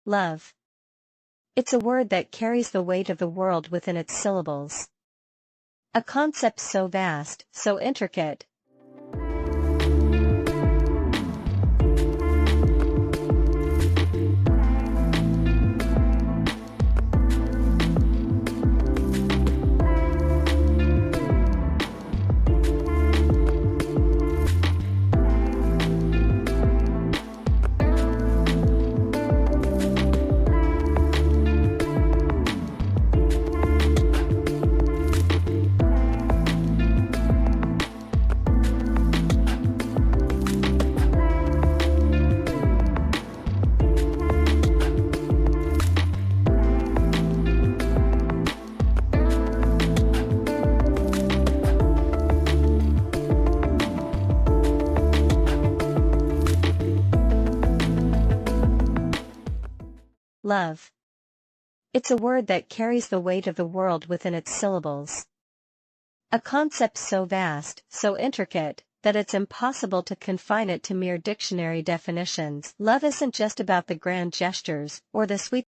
Love. It's a word that carries the weight of the world within its syllables. A concept so vast, so intricate. Love. It's a word that carries the weight of the world within its syllables. A concept so vast, so intricate, that it's impossible to confine it to mere dictionary definitions. Love isn't just about the grand gestures or the sweet